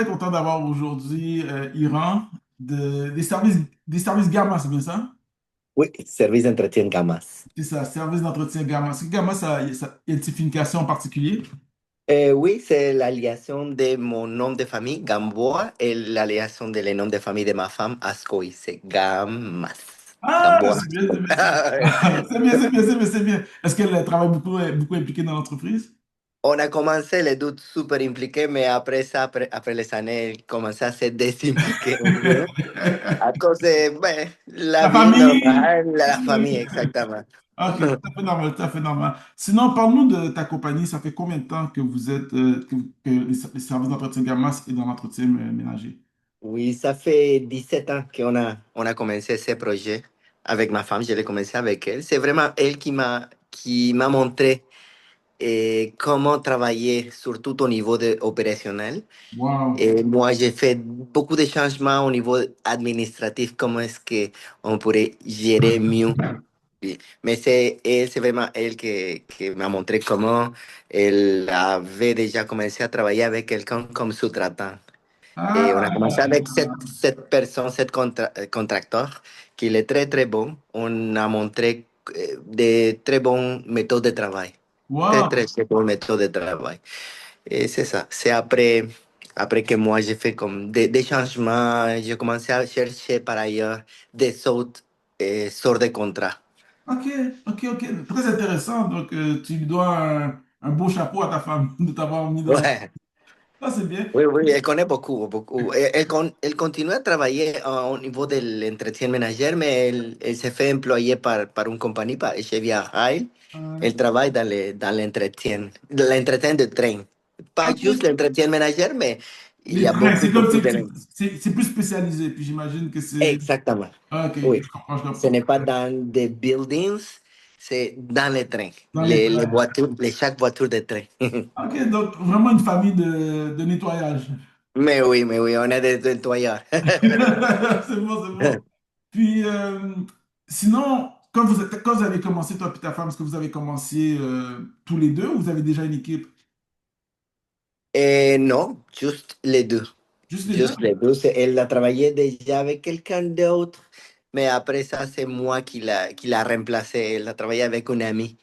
très content d'avoir aujourd'hui Iran des services Gamma, c'est bien ça? Oui, service d'entretien Gamas. C'est ça, service d'entretien Gamma. Est-ce que Gamma, ça y a une signification en particulier? Oui, c'est l'alliation de mon nom de famille, Gamboa, et l'alliation de le nom de famille de ma femme, Ascoy. C'est Gamas. Ah, Gamboa. c'est bien, c'est bien, c'est bien. C'est bien, c'est bien, c'est bien, c'est bien. Est-ce qu'elle travaille beaucoup, beaucoup impliquée dans l'entreprise? On a commencé les deux super impliqués, mais après ça, après les années, il commençait à se désimpliquer un peu. À cause de la La vie famille? normale, la famille, exactement. Ok, tout à fait normal, tout à fait normal. Sinon, parle-nous de ta compagnie. Ça fait combien de temps que vous êtes, que les services d'entretien Gamma est dans l'entretien ménager? Oui, ça fait 17 ans qu'on a commencé ce projet avec ma femme. Je l'ai commencé avec elle. C'est vraiment elle qui m'a montré comment travailler, surtout au niveau opérationnel. Wow. Et moi, j'ai fait beaucoup de changements au niveau administratif, comment est-ce qu'on pourrait gérer mieux. Oui. Mais c'est vraiment elle qui m'a montré comment elle avait déjà commencé à travailler avec quelqu'un comme sous-traitant. Et on a commencé Ah, avec cette personne, contracteur, qui est très, très bon. On a montré de très bonnes méthodes de travail. Très, très, wow. très bonnes méthodes de travail. Et c'est ça. C'est après que moi, j'ai fait comme des changements. J'ai commencé à chercher par ailleurs des autres sortes de contrats. Ok, ok, ok. Très intéressant. Donc, tu lui dois un beau chapeau à ta femme de t'avoir mis dans. Ouais. Ça, c'est bien. Oui, oui, elle connaît beaucoup, beaucoup. Elle continue a travailler au niveau del entretien ménager, mais elle se fait employé par une compagnie, chez Via Rail. Euh, Elle travaille dans l'entretien de train. Pas juste ok. l'entretien ménager, mais il y Les a trains, beaucoup, c'est comme, beaucoup de... c'est plus spécialisé. Puis j'imagine que c'est. Exactement. Ah, ok, Oui. je comprends, je Ce comprends. n'est pas dans des buildings, c'est dans les trains. Dans les Les trains. voitures, chaque voiture de train. Ok, donc vraiment une famille de nettoyage. Mais oui, on est des nettoyeurs. C'est bon, c'est bon. Puis, sinon, quand vous avez commencé, toi et ta femme, est-ce que vous avez commencé tous les deux ou vous avez déjà une équipe? Non, juste les deux. Juste les deux? Juste les deux. Elle a travaillé déjà avec quelqu'un d'autre, mais après ça, c'est moi qui l'a remplacé. Elle a travaillé avec une amie.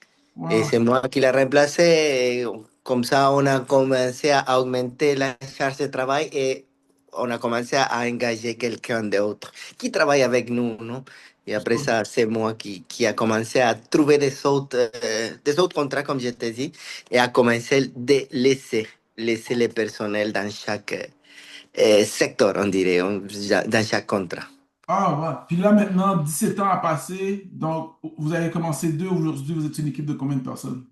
Et Wow. c'est moi qui l'a remplacé. Et comme ça, on a commencé à augmenter la charge de travail et on a commencé à engager quelqu'un d'autre qui travaille avec nous, non? Et après ça, c'est moi qui a commencé à trouver des autres contrats, comme je t'ai dit, et à commencer de laisser le personnel dans chaque secteur, on dirait, dans chaque contrat. Ah, ouais. Puis là, maintenant, 17 ans a passé, donc vous avez commencé deux, aujourd'hui, vous êtes une équipe de combien de personnes?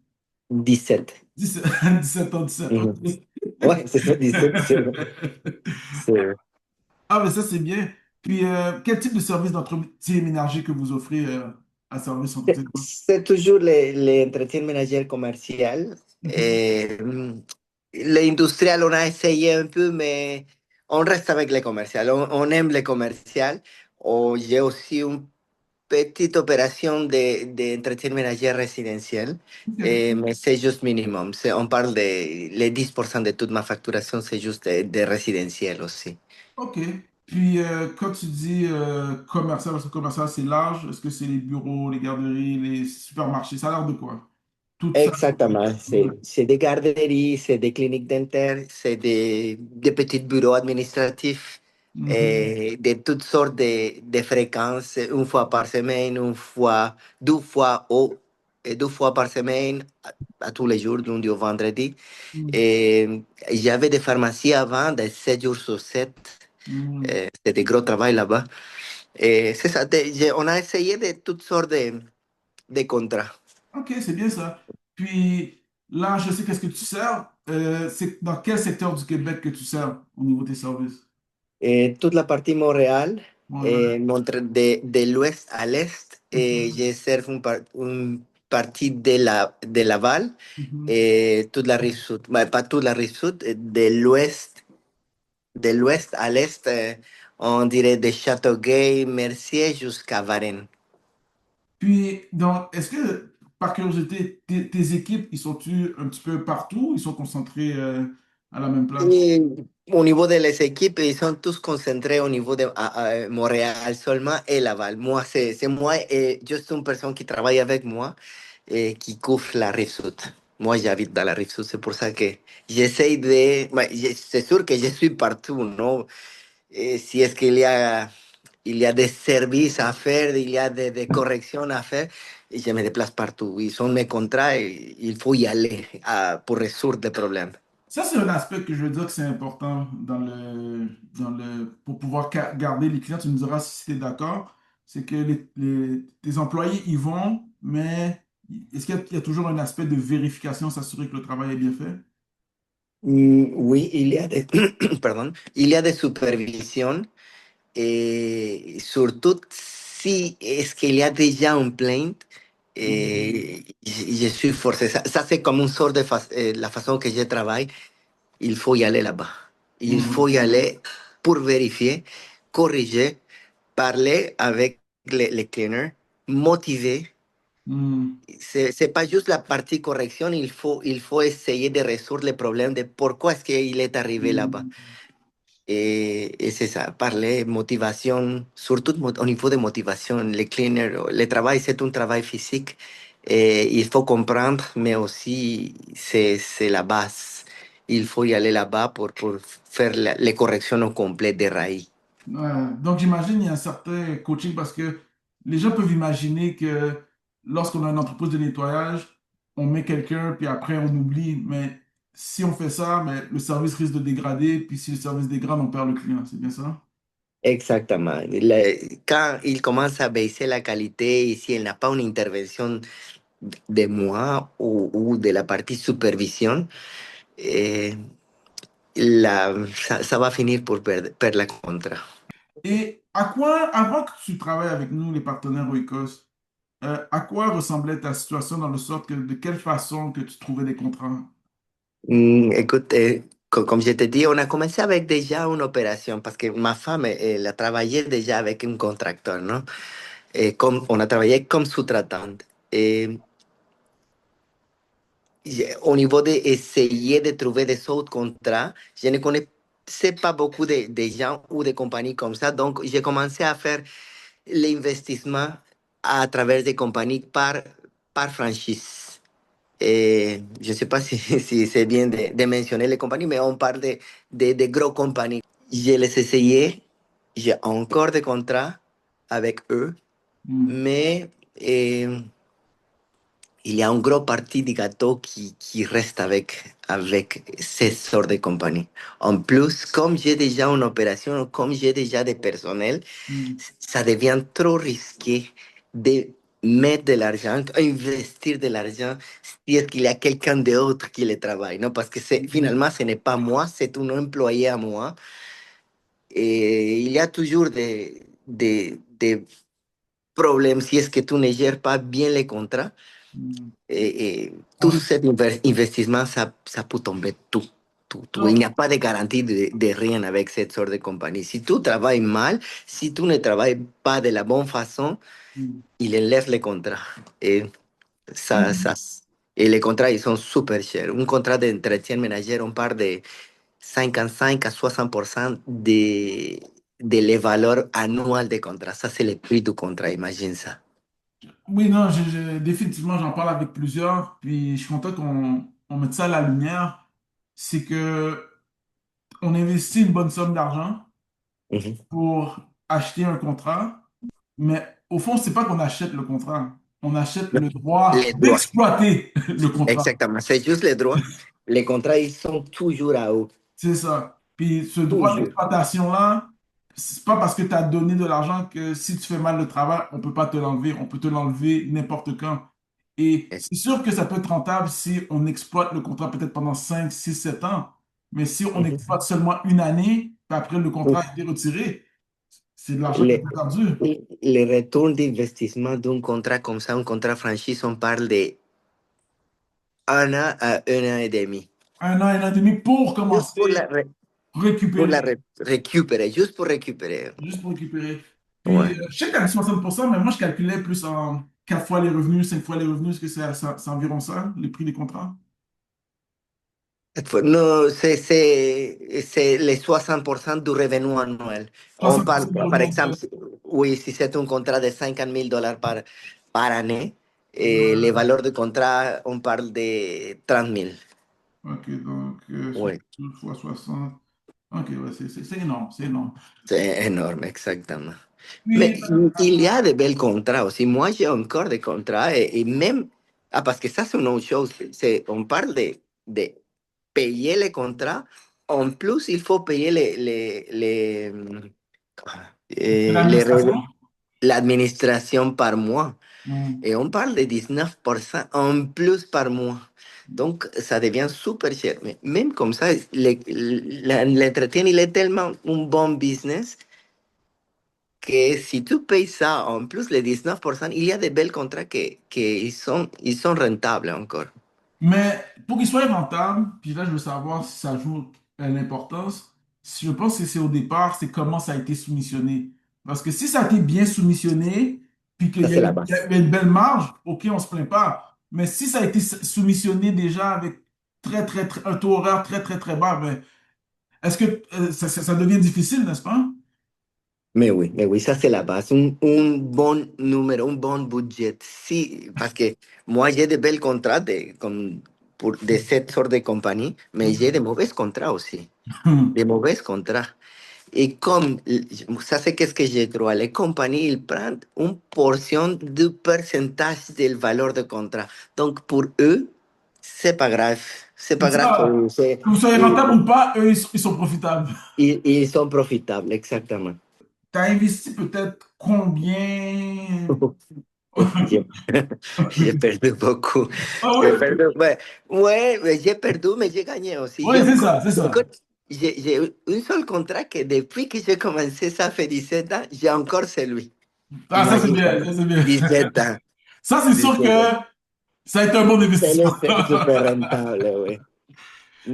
17. 17, 17 ans, 17, Mhm. ok. Ouais, c'est ça, 17. C'est- Ah, mais ça, c'est bien. Puis, quel type de service d'entretien ménager que vous offrez à Service Entretien? C'est toujours l'entretien ménager commercial. Mhm. L'industrial, on a essayé un peu, mais on reste avec le commercial. On aime le commercial. J'ai aussi une petite opération d'entretien ménager résidentiel, Ok. mais c'est juste minimum. On parle de les 10% de toute ma facturation, c'est juste de résidentiel aussi. Ok. Puis, quand tu dis commercial, parce que commercial, c'est large, est-ce que c'est les bureaux, les garderies, les supermarchés? Ça a l'air de quoi? Tout ça. Exactement. C'est des garderies, c'est des cliniques dentaires, c'est des petits bureaux administratifs, Mhm. de toutes sortes de fréquences, une fois par semaine, une fois, 2 fois, et 2 fois par semaine, à tous les jours, du lundi au vendredi. Mhm. Et j'avais des pharmacies avant, de 7 jours sur 7. Mhm. C'était des gros travail là-bas. Et c'est ça, on a essayé de toutes sortes de contrats. Ok, c'est bien ça. Puis, là, je sais qu'est-ce que tu sers. C'est dans quel secteur du Québec que tu sers au niveau des services? Toute la partie Montréal, Montréal. de l'ouest à l'est, Mhm. je sers une partie de Laval Mhm. et toute la rive sud. Ben, pas toute la rive sud, de l'ouest à l'est, on dirait de Châteauguay, Mercier jusqu'à Varennes. Puis, donc, est-ce que, par curiosité, tes équipes, ils sont-tu un petit peu partout? Ils sont concentrés à la même place? au niveau de les équipes, ils sont tous concentrés au niveau de Montréal seulement et Laval. Moi, c'est moi et juste une personne qui travaille avec moi et qui couvre la rive sud. Moi, j'habite dans la rive sud, c'est pour ça que j'essaie de... C'est sûr que je suis partout, ¿no? Si es il y a des services à faire, il y a des corrections à faire, et je me déplace partout. Ils sont mes contrats et il faut y aller pour résoudre des problèmes. Ça, c'est un aspect que je veux dire que c'est important pour pouvoir garder les clients. Tu me diras si tu es d'accord. C'est que tes employés y vont, mais est-ce qu'il y a toujours un aspect de vérification, s'assurer que le travail est bien fait? Oui, il y a des, perdón, il y a des supervision, surtout si est-ce qu'il y a déjà une plainte, Mhm. je suis forcé. Ça c'est comme une sorte de la façon que je travaille. Il faut y aller là-bas. Il faut Mhm. y aller pour vérifier, corriger, parler avec les cleaners, motiver. Mhm. C'est pas juste la partie correction, il faut essayer de résoudre le problème de pourquoi est-ce qu'il est arrivé là-bas. Mhm. Et c'est ça, parler, motivation, surtout au niveau de motivation. Le cleaner, le travail, c'est un travail physique. Et il faut comprendre, mais aussi c'est la base. Il faut y aller là-bas pour faire les corrections au complet des rails. Ouais. Donc, j'imagine il y a un certain coaching parce que les gens peuvent imaginer que lorsqu'on a une entreprise de nettoyage, on met quelqu'un, puis après on oublie. Mais si on fait ça, mais le service risque de dégrader, puis si le service dégrade, on perd le client. C'est bien ça? Exactement. Quand il commence à baisser la qualité, et si il n'a pas une intervention de moi ou de la partie supervision, eh, ça va finir por perdre la contra. Et avant que tu travailles avec nous, les partenaires Oikos, à quoi ressemblait ta situation dans le sorte que de quelle façon que tu trouvais des contrats? Écoute, comme je te dis, on a commencé avec déjà une opération parce que ma femme, elle a travaillé déjà avec un contracteur, ¿no? Comme, on a travaillé comme sous-traitante. Et au niveau d'essayer de trouver des autres contrats, je ne connaissais pas beaucoup de gens ou de compagnies comme ça. Donc, j'ai commencé à faire l'investissement à travers des compagnies par franchise. Je ne sais pas si, si c'est bien de mentionner les compagnies, mais on parle de gros compagnies. Je les essayais, j'ai encore des contrats avec eux, Hmm. mais il y a une grosse partie du gâteau qui reste avec ces sortes de compagnies. En plus, comme j'ai déjà une opération, comme j'ai déjà des personnels, Hmm. ça devient trop risqué de mettre de l'argent, investir de l'argent, si est qu'il y a quelqu'un d'autre qui le travaille, non? Parce que Hmm. finalement, ce n'est pas moi, c'est un employé à moi. Et il y a toujours des problèmes si est-ce que tu ne gères pas bien les contrats. Hmm. On Tout risque- cet investissement, ça peut tomber tout. Tout. Il n'y Donc, a pas de garantie de rien avec cette sorte de compagnie. Si tu travailles mal, si tu ne travailles pas de la bonne façon, hmm. il enlève les contrats. Et, Hmm. et les contrats, ils sont super chers. Un contrat d'entretien ménager, on parle de 55 à 60% de les valeurs annuelles des contrats. Ça, c'est le prix du contrat, imagine ça. Oui, non, définitivement, j'en parle avec plusieurs, puis je suis content qu'on mette ça à la lumière. C'est que on investit une bonne somme d'argent Mhm. pour acheter un contrat, mais au fond, c'est pas qu'on achète le contrat, on achète le droit Les droits. d'exploiter le contrat. Exactement. C'est juste les droits. Les contrats, ils sont toujours à eux. C'est ça. Puis ce droit Toujours. d'exploitation-là, c'est pas parce que tu as donné de l'argent que si tu fais mal le travail, on peut pas te l'enlever. On peut te l'enlever n'importe quand. Et Et- c'est sûr que ça peut être rentable si on exploite le contrat peut-être pendant 5, 6, 7 ans. Mais si on Mhm. exploite seulement une année, puis après le contrat a été retiré, c'est de l'argent qui a Les, été perdu. les retours d'investissement d'un contrat comme ça, un contrat franchise, on parle de 1 an à 1 an et demi. Un an et demi pour Juste pour commencer, pour récupérer. récupérer, juste pour récupérer. Juste pour récupérer. Puis, Ouais. je sais que tu as dit 60%, mais moi, je calculais plus en 4 fois les revenus, 5 fois les revenus. Est-ce que c'est environ ça, les prix des contrats? Non, c'est les 60% du revenu annuel. On parle, 60% de par revenus exemple, annuels. oui, si c'est un contrat de 50 000 $ par année, et les valeurs de contrat, on parle de 30 000. Ok, donc Oui, 60 fois 60. Ok, ouais, c'est énorme, c'est énorme. c'est énorme, exactement. Mais Puis, il y a de belles contrats aussi. Moi, j'ai encore des contrats et même, ah, parce que ça, c'est une autre chose. On parle de payer les contrats. En plus, il faut payer les l'administration. l'administration par mois. Hmm. Et on parle de 19% en plus par mois. Donc, ça devient super cher. Mais même comme ça, l'entretien, il est tellement un bon business que si tu payes ça, en plus les 19%, il y a de belles contrats ils sont rentables encore. Mais pour qu'il soit rentable, puis là, je veux savoir si ça joue l'importance. Je pense que c'est au départ, c'est comment ça a été soumissionné. Parce que si ça a été bien soumissionné, puis qu'il Ça, y a, c'est la il y base. a une belle marge, OK, on se plaint pas. Mais si ça a été soumissionné déjà avec un taux horaire très bas, ben, est-ce que ça devient difficile, n'est-ce pas? Mais oui, ça c'est la base. Un bon numéro, un bon budget. Sí, parce que moi j'ai de belles contrats de cette sorte de compagnie, mais j'ai de mauvais contrats aussi. De mauvais contrats. Et comme ça, c'est qu'est-ce que j'ai trouvé. Les compagnies, ils prennent une portion du pourcentage du valeur de contrat. Donc, pour eux, c'est pas grave. C'est C'est pas grave pour ça. eux. Que vous soyez rentable ou pas, eux, ils sont profitables. Ils sont profitables, exactement. Tu as investi peut-être combien? J'ai j'ai perdu beaucoup. Ah J'ai oui? perdu, ouais, mais j'ai perdu, mais j'ai gagné aussi. Oui, c'est ça, c'est ça. Écoute, j'ai un seul contrat que depuis que j'ai commencé, ça fait 17 ans, j'ai encore celui. Ah, ça c'est Imagine ça. bien, ça c'est bien. 17 ans. Ça, c'est sûr 17 que ans. ça a été un bon investissement. C'est super rentable, oui.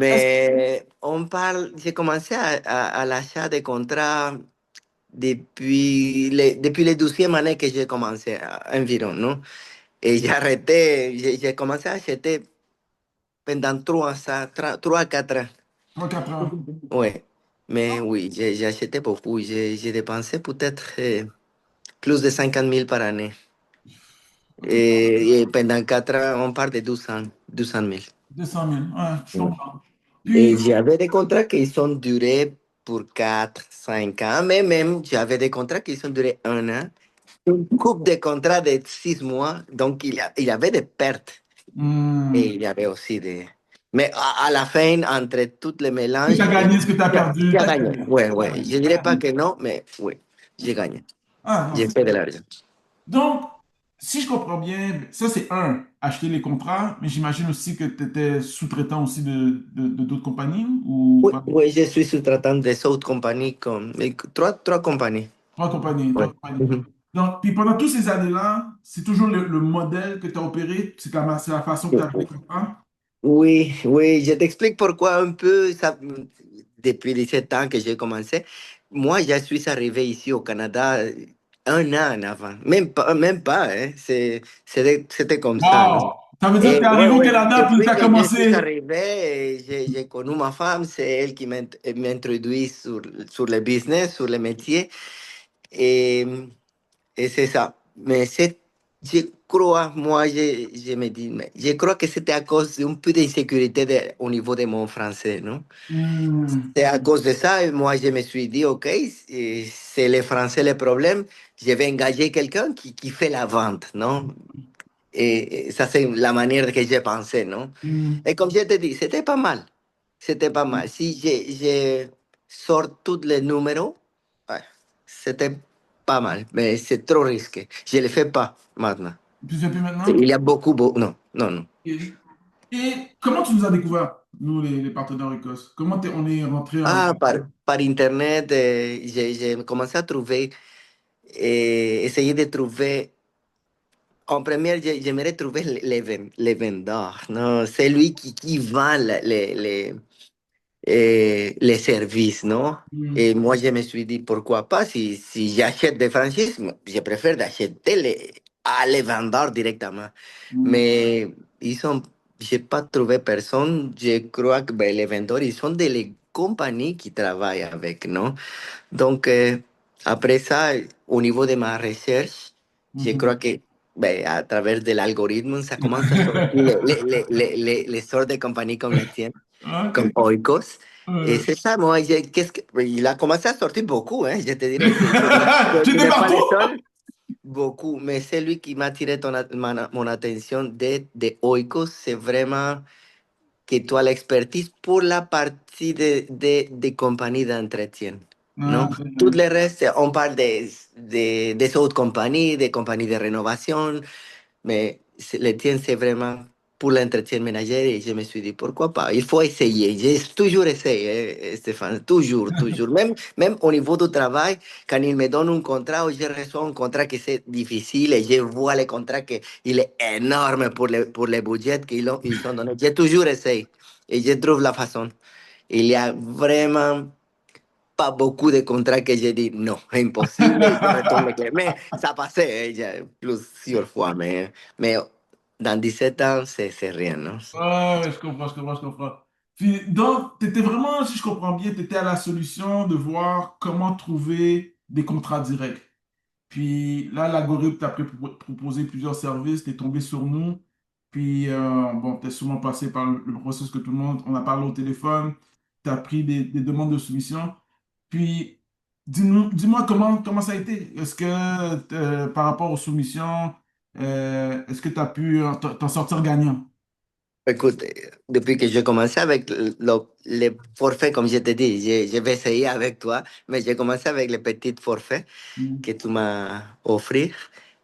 Est-ce Mais on parle, j'ai commencé à l'achat de contrats depuis les 12e année que j'ai commencé, environ, non? Et j'ai arrêté, j'ai commencé à acheter pendant 3 à 4 ans. 3-4 ans? Ouais. Mais oui, j'ai acheté beaucoup. J'ai dépensé peut-être plus de 50 000 par année. OK. Et pendant 4 ans, on parle de 1200 000. 200 000. Ouais, je Ouais. comprends. Et Puis, j'avais des contrats qui sont durés pour 4 5 ans, mais même j'avais des contrats qui sont durés 1 an. Une coupe de contrats de 6 mois, donc il y avait des pertes. Et hmm, il y avait aussi des... Mais à la fin, entre tous les ce que tu mélanges, as gagné, ce que tu as perdu, j'ai tu as gagné. gagné. Ouais, T'as ouais. gagné, Je t'as dirais pas gagné. que non, mais oui, j'ai gagné. Ah, non, J'ai c'est fait de bien. l'argent. Donc, si je comprends bien, ça c'est un, acheter les contrats, mais j'imagine aussi que tu étais sous-traitant aussi de d'autres compagnies ou Oui, pas? oui, je suis sous-traitant des autres compagnies comme trois compagnies. Trois compagnies, Ouais. trois compagnies. Mhm. Donc, puis pendant toutes ces années-là, c'est toujours le modèle que tu as opéré, c'est la façon que tu as acheté les contrats? Oui, oui, je t'explique pourquoi un peu. Ça, depuis 17 ans que j'ai commencé, moi, je suis arrivé ici au Canada 1 an en avant. Même pas, hein. C'était comme ça, non? Wow! Ça veut dire que Et tu es ouais, arrivé au ouais, Canada, puis tu depuis as que je suis commencé. arrivé, j'ai connu ma femme, c'est elle qui m'introduit sur le business, sur le métier. Et, et c'est ça. Mais je crois, moi, je me dis, mais je crois que c'était à cause d'un peu d'insécurité au niveau de mon français, non? Hmm, C'est à cause de ça, et moi, je me suis dit, OK, c'est le français le problème, je vais engager quelqu'un qui fait la vente, non? Et ça, c'est la manière que j'ai pensé, non? hmm. Et comme je te dis, c'était pas mal. C'était pas mal. Si je sors tous les numéros, ouais, c'était pas mal. Mais c'est trop risqué. Je ne le fais pas maintenant. Tu ne fais plus Il maintenant? y a beaucoup. Non, non, non. Et, et comment tu nous as découvert, nous, les partenaires Écosse? Comment on est rentré en... Ah, par Internet, j'ai commencé à trouver, essayer de trouver. En première, j'aimerais trouver les vendeurs, non? C'est lui qui vend les services, non? Hmm, Et moi, je me suis dit, pourquoi pas, si j'achète des franchises, je préfère d'acheter à les vendeurs directement. hmm, Mais ils sont, j'ai pas trouvé personne. Je crois que ben, les vendeurs, ils sont des compagnies qui travaillent avec, non? Donc, après ça, au niveau de ma recherche, je crois Mhm. que ben, à travers de l'algorithme, ça commence à sortir les sortes de compagnies comme la tienne, Ok. comme Oikos. Et Euh, c'est ça, moi, il a commencé à sortir beaucoup, hein, je te dirais, tu J'étais n'es pas partout. le seul, beaucoup, mais c'est lui qui m'a attiré mon attention de Oikos, c'est vraiment que tu as l'expertise pour la partie de compagnie d'entretien, Ah, non? Tout génial. le reste, on parle des autres compagnies, des compagnies de rénovation, mais le tien, c'est vraiment pour l'entretien ménager et je me suis dit, pourquoi pas? Il faut essayer. J'ai toujours essayé, Stéphane, toujours, toujours. Même au niveau du travail, quand il me donne un contrat ou je reçois un contrat que c'est difficile et je vois le contrat qu'il est énorme pour le budget ils ont donné, j'ai toujours essayé et je trouve la façon. Il y a vraiment pas beaucoup de contrats que j'ai dit non, c'est impossible, il faut retourner. Mais ça passait plusieurs fois, mais dans 17 ans, c'est rien, non? Ouais, je comprends, je comprends, je comprends. Puis, donc, tu étais vraiment, si je comprends bien, tu étais à la solution de voir comment trouver des contrats directs. Puis là, l'algorithme t'a proposé plusieurs services, tu es tombé sur nous. Puis, bon, tu es sûrement passé par le processus que tout le monde, on a parlé au téléphone, tu as pris des demandes de soumission. Puis, dis-moi comment ça a été. Est-ce que par rapport aux soumissions, est-ce que tu as pu t'en sortir gagnant? Écoute, depuis que j'ai commencé avec les forfaits, comme je te dis, je vais essayer avec toi, mais j'ai commencé avec les petits forfaits Mm, que tu m'as offert.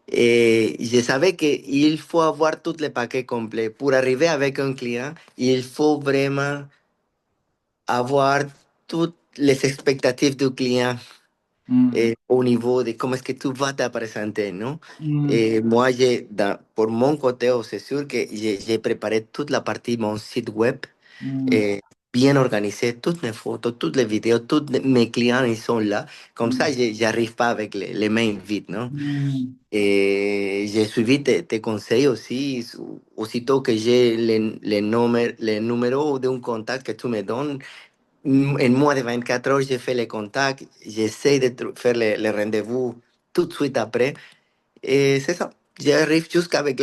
Et je savais qu'il faut avoir tous les paquets complets. Pour arriver avec un client, il faut vraiment avoir toutes les expectatives du client mm, au niveau de comment est-ce que tu vas te présenter, non? mm, Et moi, pour mon côté, oh, c'est sûr que j'ai préparé toute la partie, mon site web, mm, eh, bien organisé, toutes mes photos, toutes les vidéos, mes clients, ils sont là. Comme ça, mm, j'arrive pas avec les mains vides, non? mm, Et j'ai suivi tes conseils aussi. Aussitôt que j'ai les numéros d'un contact que tu me donnes, en moins de 24 heures, j'ai fait les contacts, j'essaie de faire les rendez-vous tout de suite après. Et c'est ça. J'arrive jusqu'avec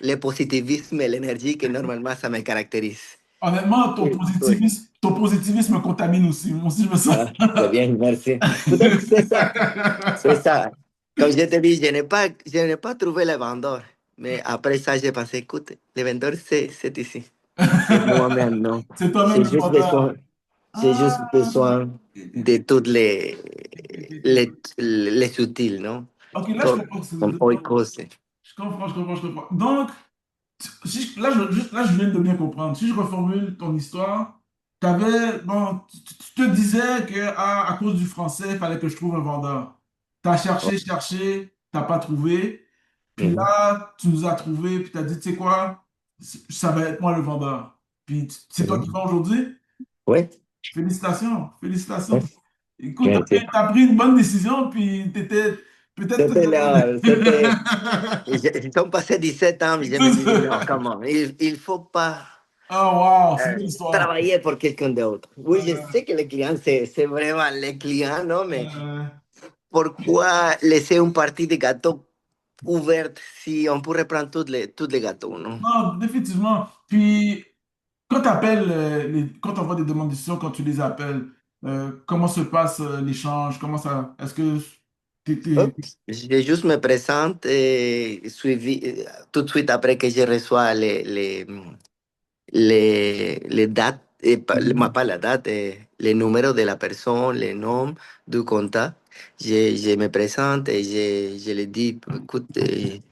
le positivisme et l'énergie que normalement ça me caractérise. Honnêtement, Oui, oui. ton positivisme me contamine aussi. Moi aussi, je me sens. Ah, c'est bien, merci. Peut-être que c'est ça. C'est ça. Comme je te dis, je n'ai pas trouvé le vendeur. Mais après ça, j'ai pensé, écoute, le vendeur, c'est ici. C'est moi-même, non. C'est toi-même J'ai le juste vendeur. besoin, j'ai Ah, juste besoin de toutes ok. les outils, non? Ok, là, je Comme, comprends ce que tu veux comme dire. Oikos. Je comprends, je comprends, je comprends. Donc, là, je viens de bien comprendre. Si je reformule ton histoire, bon, tu te disais que à cause du français, il fallait que je trouve un vendeur. Tu as cherché, cherché, tu n'as pas trouvé. Puis Mhm. là, tu nous as trouvé, puis tu as dit, tu sais quoi, ça va être moi le vendeur. Puis c'est toi qui Mhm. vends aujourd'hui? Oui, Félicitations, oui, félicitations. Écoute, merci. tu as pris une bonne décision, puis tu étais peut-être... C'était là, ils sont passés 17 ans, mais je me suis dit, non, comment, il faut pas Oh, wow, c'est une belle histoire. travailler pour quelqu'un d'autre. Oui, je Euh, sais que le client, c'est vraiment le client, non, mais euh, pourquoi laisser une partie de gâteau ouverte si on pourrait prendre tous les gâteaux, non? non, définitivement. Puis, quand tu appelles, quand tu envoies des demandes de décision, quand tu les appelles, comment se passe l'échange? Comment ça... Est-ce que Hop, je juste me présente et suivi, tout de suite après que je reçois les dates, pas la date, les numéros de la personne, les noms du contact. Je me présente et je le dis, écoute,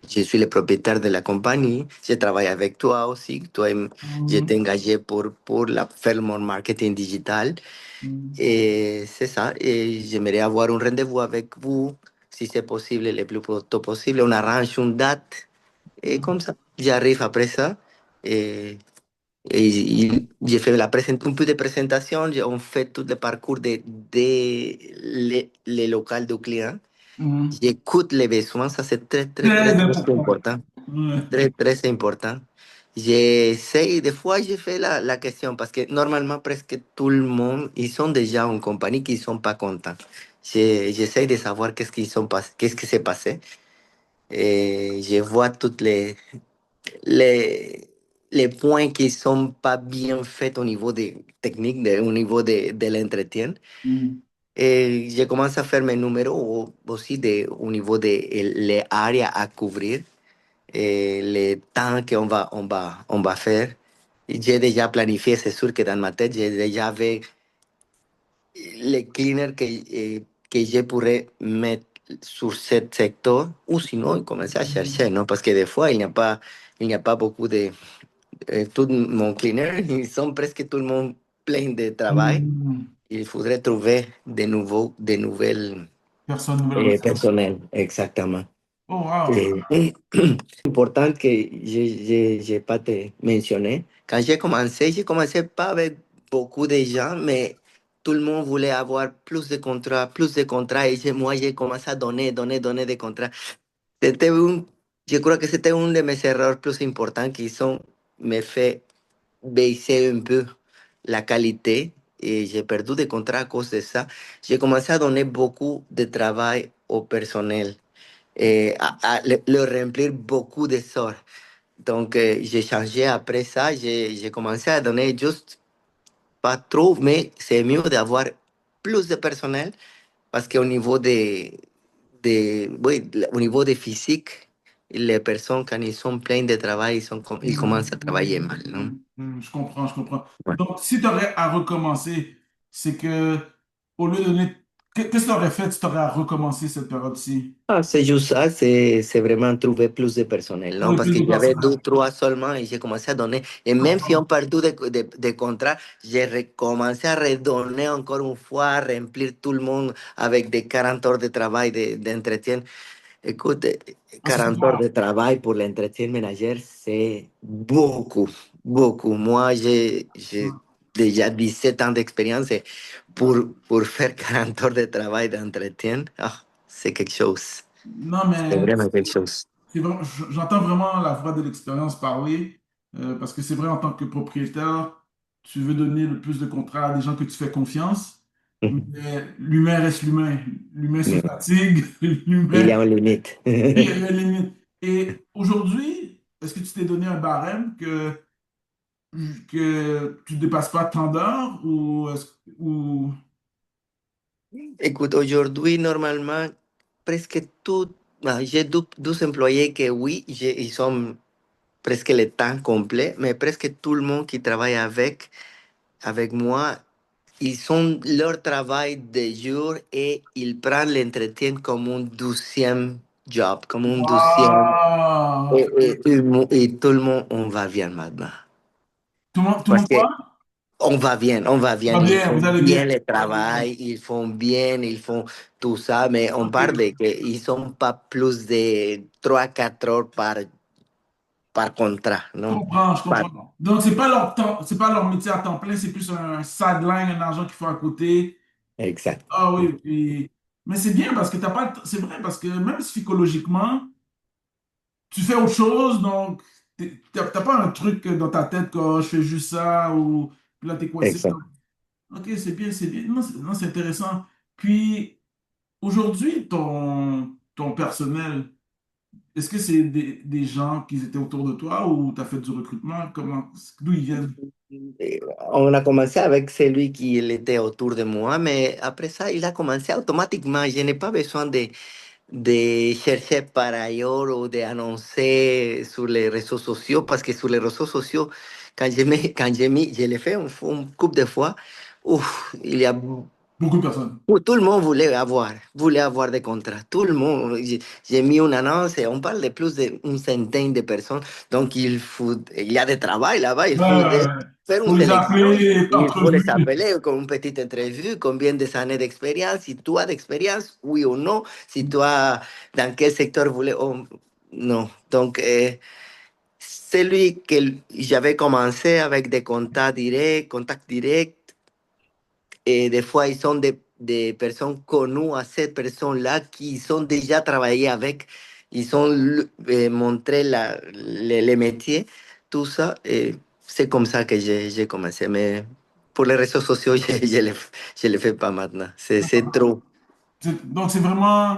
je suis le propriétaire de la compagnie, je travaille avec toi aussi, je t'ai Mhm, engagé pour faire mon marketing digital. mhm, Et c'est ça, et j'aimerais avoir un rendez-vous avec vous, si c'est possible, le plus tôt possible. On arrange une date, et comme ça, j'arrive après ça. J'ai fait un peu de présentation, on fait tout le parcours les locales du client. mhm. J'écoute les besoins, ça c'est très, très, très, Très très important. important. Ouais. Très, très important. J'essaie, des fois, j'ai fait la question parce que normalement, presque tout le monde, ils sont déjà en compagnie qui ne sont pas contents. J'essaie de savoir qu'est-ce qui s'est passé. Et je vois toutes les, les points qui sont pas bien faits au niveau des techniques, au niveau de l'entretien. Mm. Et je commence à faire mes numéros aussi au niveau de les áreas à couvrir, les temps on va faire. J'ai déjà planifié, c'est sûr que dans ma tête, j'ai déjà vu les cleaners que je pourrais mettre sur ce secteur, ou sinon, commencer à chercher, non? Parce que des fois, il n'y a pas beaucoup tout mon cleaner, ils sont presque tout le monde plein de travail. Mm. Il faudrait trouver de nouvelles Personne nouvelle en salle. personnel, exactement. Oh, wow. Et important que j'ai pas te mentionné. Quand j'ai commencé pas avec beaucoup de gens, mais tout le monde voulait avoir plus de contrats. Et moi, j'ai commencé à donner des contrats. C'était je crois que c'était un de mes erreurs plus importants qui sont, me fait baisser un peu la qualité. Et j'ai perdu des contrats à cause de ça. J'ai commencé à donner beaucoup de travail au personnel à le remplir beaucoup de sorts. Donc, j'ai changé après ça. J'ai commencé à donner juste pas trop, mais c'est mieux d'avoir plus de personnel parce qu'au niveau oui, au niveau de physique, les personnes, quand ils sont pleines de travail, ils commencent à travailler mal, non? Je comprends, je comprends. Ouais. Donc, si tu aurais à recommencer, c'est que, au lieu de donner, qu'est-ce que tu aurais fait si tu aurais à recommencer cette période-ci? Ah, c'est juste ça, c'est vraiment trouver plus de personnel, non? Trouver Parce plus que de j'avais deux, personnel. trois seulement et j'ai commencé à donner. Et même si on perd de contrat, j'ai recommencé à redonner encore une fois, à remplir tout le monde avec des 40 heures de travail d'entretien. Écoute, Ah, c'est 40 heures super. de travail pour l'entretien ménager, c'est beaucoup, beaucoup. Moi, j'ai déjà 17 ans d'expérience et pour faire 40 heures de travail d'entretien, ah, c'est quelque chose. Non, C'est mais vraiment quelque chose. j'entends vraiment la voix de l'expérience parler, parce que c'est vrai, en tant que propriétaire, tu veux donner le plus de contrats à des gens que tu fais confiance, mais l'humain reste l'humain. L'humain se Mais fatigue, il y l'humain, a une limite. il y a une limite. Et aujourd'hui, est-ce que tu t'es donné un barème que tu ne dépasses pas tant d'heures ou... Écoute, aujourd'hui, normalement, presque tout, j'ai 12 employés que oui, ils sont presque le temps complet, mais presque tout le monde qui travaille avec moi, ils ont leur travail de jour et ils prennent l'entretien comme un douzième job, comme un douzième. Wow! Et tout le monde, on va bien maintenant. Tout le Parce monde que quoi? on va bien, Va ils bien, font vous allez bien. bien le travail, ils font bien, ils font tout ça, mais on OK. parle de qu'ils sont pas plus de 3 4 heures par contrat, Je non? comprends, je Par- comprends. Donc, c'est pas leur temps, c'est pas leur métier à temps plein, c'est plus un sideline, un argent qu'il faut à côté. exact. Ah oui, mais c'est bien parce que t'as pas le c'est vrai, parce que même psychologiquement, tu fais autre chose, donc t'as pas un truc dans ta tête que oh, je fais juste ça ou puis là t'es coincé. Exact. Ok, c'est bien, c'est bien. Non, c'est intéressant. Puis aujourd'hui, ton personnel, est-ce que c'est des gens qui étaient autour de toi ou tu as fait du recrutement? Comment, d'où ils viennent? On a commencé avec celui qui il était autour de moi, mais après ça, il a commencé automatiquement. Je n'ai pas besoin de chercher par ailleurs ou d'annoncer sur les réseaux sociaux, parce que sur les réseaux sociaux, je l'ai fait un couple de fois, ouf, il y a Beaucoup de personnes. tout le monde voulait avoir des contrats. Tout le monde. J'ai mis une annonce et on parle de plus d'une centaine de personnes. Donc, il y a du travail là-bas. Il faut faire une Faut les sélection. appeler, Il faut les entrevue. appeler comme une petite entrevue. Combien d'années d'expérience? Si tu as d'expérience, oui ou non. Si tu as dans quel secteur voulez. Non. Donc, celui que j'avais commencé avec des contacts directs, et des fois, ils sont des personnes connues à cette personne-là qui sont déjà travaillé avec. Ils ont montré les métiers. tout ça. Et c'est comme ça que j'ai commencé. Mais pour les réseaux sociaux, je le fais pas maintenant. C'est trop. Donc, c'est vraiment,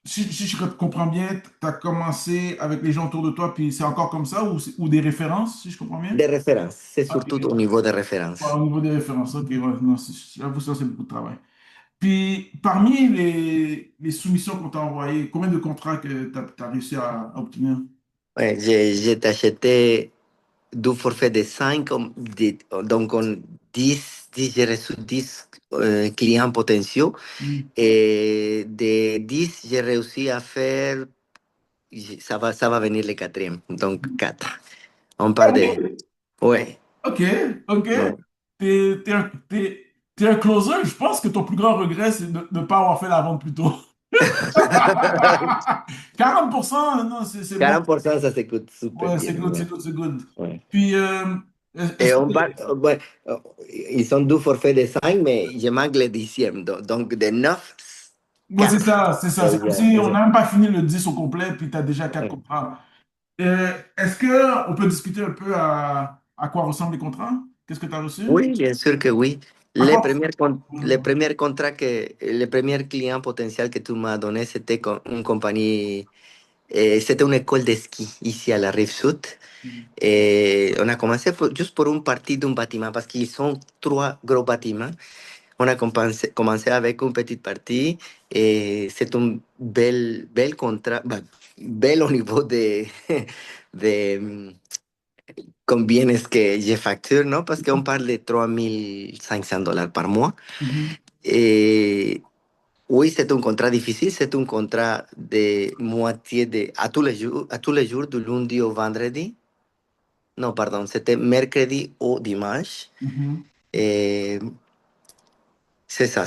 si je comprends bien, tu as commencé avec les gens autour de toi, puis c'est encore comme ça, ou des références, si je comprends bien? Des références. C'est Ok. surtout au niveau des Ouais, références. au niveau des références, ok, ouais, non, j'avoue, ça, c'est beaucoup de travail. Puis, parmi les soumissions qu'on t'a envoyées, combien de contrats que tu as réussi à obtenir? Ouais, j'ai acheté deux forfaits de 5, donc on 10 j'ai reçu 10 clients potentiels. Hmm. Et de 10 j'ai réussi à faire, ça va venir le quatrième, donc 4. On Ah parle de... oui. Ouais, Ok, ok. ouais. T'es un closer. Je pense que ton plus grand regret, c'est de ne pas avoir fait la vente plus tôt. 40%, non, c'est bon. 40%, ça s'écoute super Ouais, bien. c'est good, c'est Ouais, good, c'est good. ouais. Puis, est-ce Et que... on parle, ouais, ils sont deux forfaits de 5, mais je manque le dixième. Donc de 9, Ouais, c'est 4. ça, c'est ça. C'est comme si on n'a même pas fini le 10 au complet, puis tu as déjà 4 contrats. Est-ce qu'on peut discuter un peu à quoi ressemblent les contrats? Qu'est-ce que tu as reçu? Oui, bien sûr que oui. À Le quoi? premier, le premier contrat le premier client potentiel que tu m'as donné, c'était con une compagnie, c'était une école de ski ici à la rive sud. Et on a commencé juste pour une partie d'un bâtiment parce qu'ils sont trois gros bâtiments. On a commencé avec une petite partie et c'est un bel contrat, bah, bel au niveau de combien est-ce que je facture, non? Parce qu'on parle de 3 500 $ par mois. Mhm. Et oui, c'est un contrat difficile, c'est un contrat de moitié à tous les jours, du lundi au vendredi. Non, pardon, c'était mercredi au dimanche. Mhm. Et c'est ça,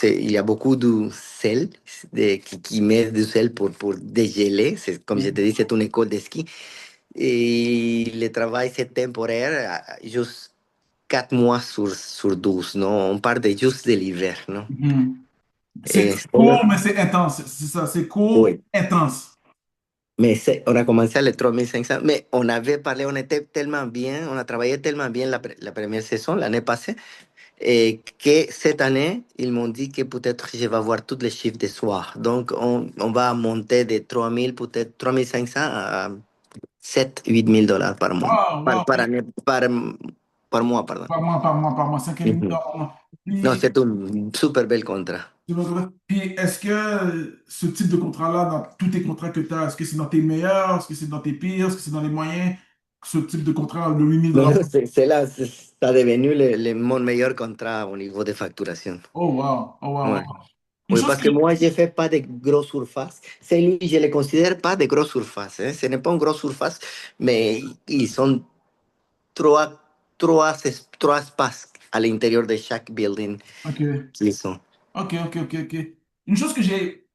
il y a beaucoup de sel, qui met du sel pour dégeler. Comme je te dis, c'est une école de ski. Et le travail, c'est temporaire, juste 4 mois sur 12, non? On parle de juste de l'hiver, non? Mhm. C'est Et court, mais c'est intense. C'est ça, c'est court, oui. intense. Mais on a commencé à les 3500, mais on avait parlé, on était tellement bien, on a travaillé tellement bien la première saison, l'année passée, et que cette année, ils m'ont dit que peut-être je vais avoir tous les chiffres de soir. Donc, on va monter de 3000, peut-être 3500 à 7 000 8 000 $ par mois. Wow, wow. Par année, par mois, pardon. Par mois, 5 000 Mhm. par mois. Non, Puis, c'est un super bel contrat. puis est-ce que ce type de contrat-là, dans tous tes contrats que tu as, est-ce que c'est dans tes meilleurs, est-ce que c'est dans tes pires, est-ce que c'est dans les moyens, ce type de contrat de 8 000 Non, dollars? ça devenu mon meilleur contrat au niveau de facturation. Oh, wow, oh, wow, Ouais. wow. Une Oui, chose parce que... que moi, je ne fais pas de grosses surfaces. C'est lui, je ne le considère pas de grosses surfaces. Hein. Ce n'est pas une grosse surface, mais ils sont trois, trois, trois espaces à l'intérieur de chaque building Ok, qu'ils sont. ok. Une chose que j'ai...